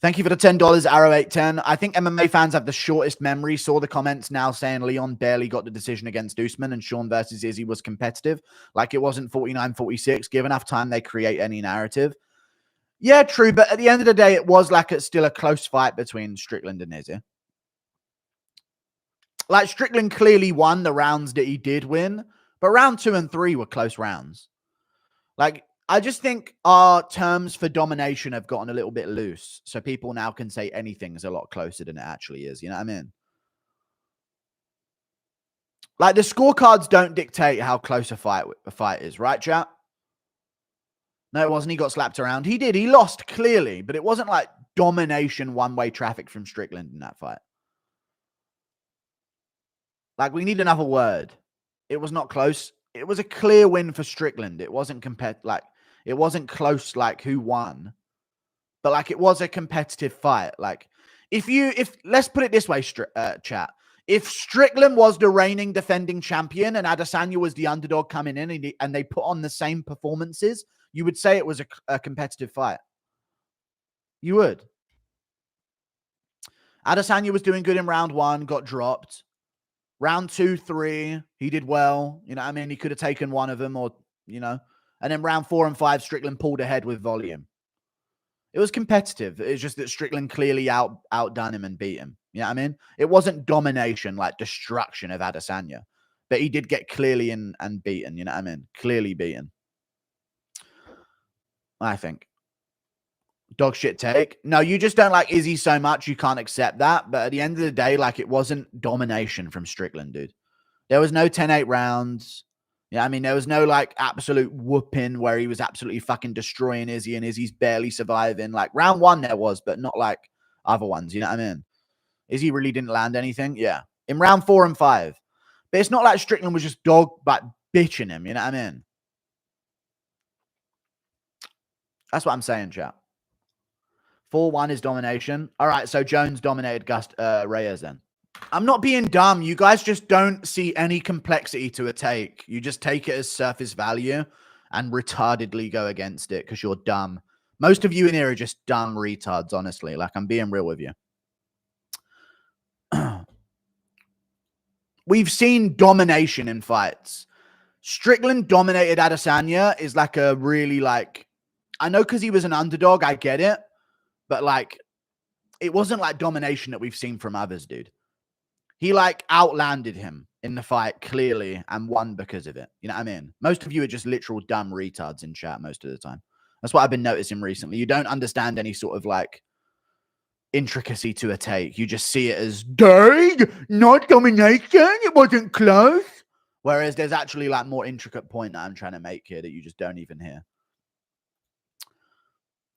Thank you for the $10, Arrow810. I think MMA fans have the shortest memory. Saw the comments now saying Leon barely got the decision against Usman and Sean versus Izzy was competitive. Like it wasn't 49-46. Give enough time, they create any narrative. Yeah, true. But at the end of the day, it was like it's still a close fight between Strickland and Izzy. Like Strickland clearly won the rounds that he did win, but round 2 and 3 were close rounds. Like, I just think our terms for domination have gotten a little bit loose. So people now can say anything's a lot closer than it actually is. You know what I mean? Like the scorecards don't dictate how close a fight is, right, chat? No, it wasn't. He got slapped around. He did. He lost clearly, but it wasn't like domination one-way traffic from Strickland in that fight. Like, we need another word. It was not close. It was a clear win for Strickland. It wasn't it wasn't close, like who won, but like it was a competitive fight. Like if let's put it this way, chat. If Strickland was the reigning defending champion and Adesanya was the underdog coming in and they put on the same performances, you would say it was a competitive fight. You would. Adesanya was doing good in round 1, got dropped. Round 2, 3, he did well. You know what I mean? He could have taken one of them or, you know. And then round 4 and 5, Strickland pulled ahead with volume. It was competitive. It's just that Strickland clearly outdone him and beat him. You know what I mean? It wasn't domination, like destruction of Adesanya. But he did get clearly and beaten. You know what I mean? Clearly beaten. I think. Dog shit take. No, you just don't like Izzy so much you can't accept that. But at the end of the day, like it wasn't domination from Strickland, dude. There was no 10-8 rounds. Yeah, I mean, there was no like absolute whooping where he was absolutely fucking destroying Izzy and Izzy's barely surviving. Like round 1 there was, but not like other ones. You know what I mean? Izzy really didn't land anything. Yeah. In round 4 and 5. But it's not like Strickland was just dog but bitching him. You know what I mean? That's what I'm saying, chat. 4-1 is domination. All right, so Jones dominated Reyes then. I'm not being dumb. You guys just don't see any complexity to a take. You just take it as surface value and retardedly go against it because you're dumb. Most of you in here are just dumb retards, honestly. Like, I'm being real with you. We've seen domination in fights. Strickland dominated Adesanya is like a really like... I know because he was an underdog, I get it. But like, it wasn't like domination that we've seen from others, dude. He like outlanded him in the fight clearly and won because of it. You know what I mean? Most of you are just literal dumb retards in chat most of the time. That's what I've been noticing recently. You don't understand any sort of like intricacy to a take. You just see it as, dang, not domination. It wasn't close. Whereas there's actually like more intricate point that I'm trying to make here that you just don't even hear.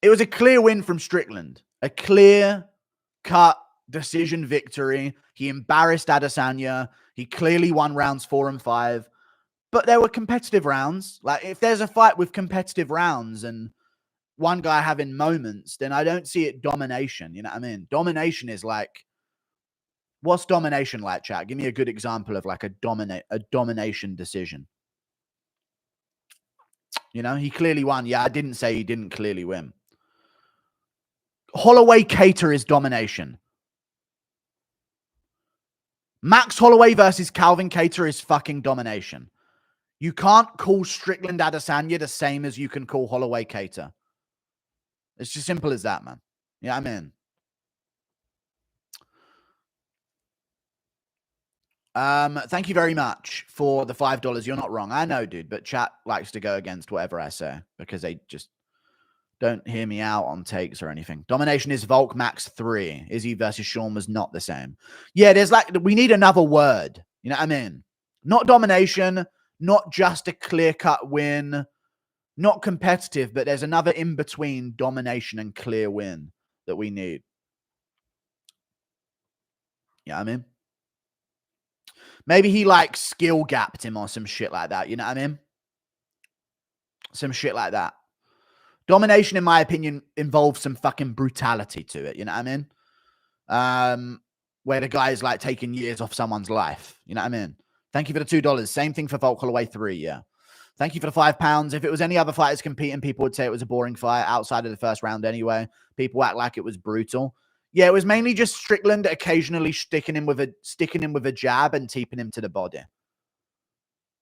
It was a clear win from Strickland. A clear-cut decision victory. He embarrassed Adesanya. He clearly won rounds 4 and 5. But there were competitive rounds. Like, if there's a fight with competitive rounds and one guy having moments, then I don't see it domination. You know what I mean? Domination is like... What's domination like, chat? Give me a good example of like a domination decision. You know, he clearly won. Yeah, I didn't say he didn't clearly win. Holloway Cater is domination. Max Holloway versus Calvin Cater is fucking domination. You can't call Strickland Adesanya the same as you can call Holloway Cater. It's just simple as that, man. You know what I mean? Thank you very much for the $5. You're not wrong. I know, dude, but chat likes to go against whatever I say because they just don't hear me out on takes or anything. Domination is Volk Max 3. Izzy versus Sean was not the same. Yeah, there's like, we need another word. You know what I mean? Not domination, not just a clear-cut win, not competitive, but there's another in between domination and clear win that we need. You know what I mean? Maybe he like skill gapped him or some shit like that. You know what I mean? Some shit like that. Domination, in my opinion, involves some fucking brutality to it. You know what I mean? Where the guy is like taking years off someone's life. You know what I mean? Thank you for the $2. Same thing for Volk Holloway 3. Yeah. Thank you for the £5. If it was any other fighters competing, people would say it was a boring fight outside of the first round anyway. People act like it was brutal. Yeah, it was mainly just Strickland occasionally sticking him with a jab and teeping him to the body.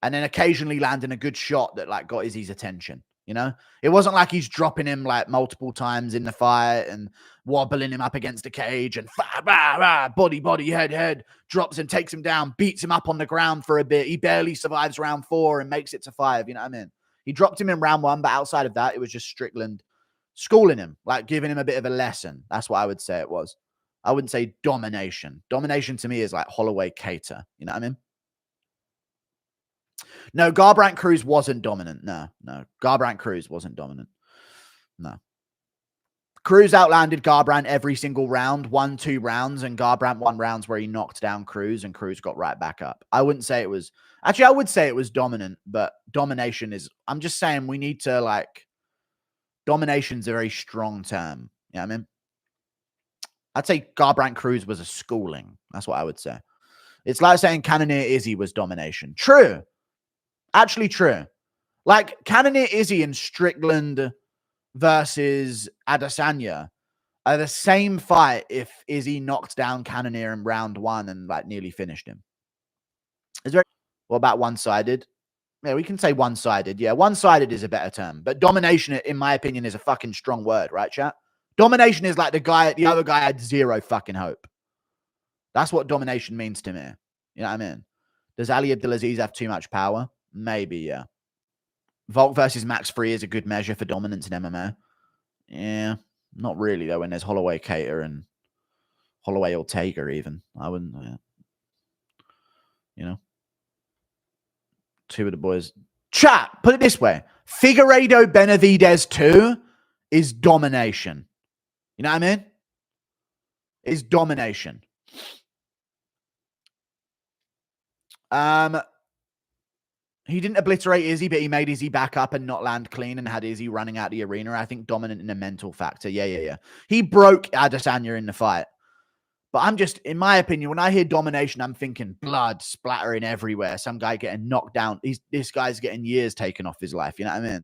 And then occasionally landing a good shot that like got Izzy's attention. You know, it wasn't like he's dropping him like multiple times in the fight and wobbling him up against the cage and body, head, drops him, takes him down, beats him up on the ground for a bit. He barely survives round 4 and makes it to 5. You know what I mean? He dropped him in round 1, but outside of that, it was just Strickland schooling him, like giving him a bit of a lesson. That's what I would say it was. I wouldn't say domination. Domination to me is like Holloway Cater. You know what I mean? No, Garbrandt Cruz wasn't dominant. No. Garbrandt Cruz wasn't dominant. No. Cruz outlanded Garbrandt every single round, won 2 rounds, and Garbrandt won rounds where he knocked down Cruz and Cruz got right back up. I wouldn't say it was... Actually, I would say it was dominant, but domination is... I'm just saying we need to, like... Domination's a very strong term. You know what I mean? I'd say Garbrandt Cruz was a schooling. That's what I would say. It's like saying Cannonier Izzy was domination. True. Actually true. Like, Cannonier Izzy and Strickland versus Adesanya are the same fight if Izzy knocked down Cannonier in round 1 and, like, nearly finished him. What about one-sided? Yeah, we can say one-sided. Yeah, one-sided is a better term. But domination, in my opinion, is a fucking strong word, right, chat? Domination is like the other guy had zero fucking hope. That's what domination means to me. You know what I mean? Does Ali Abdulaziz have too much power? Maybe, yeah. Volk versus Max Free is a good measure for dominance in MMA. Yeah, not really, though, when there's Holloway Cater and Holloway Ortega, even. I wouldn't, yeah. You know? 2 of the boys. Chat, put it this way. Figueiredo Benavidez 2 is domination. You know what I mean? Is domination. He didn't obliterate Izzy, but he made Izzy back up and not land clean and had Izzy running out the arena. I think dominant in a mental factor. Yeah. He broke Adesanya in the fight. But I'm just, in my opinion, when I hear domination, I'm thinking blood splattering everywhere. Some guy getting knocked down. This guy's getting years taken off his life. You know what I mean?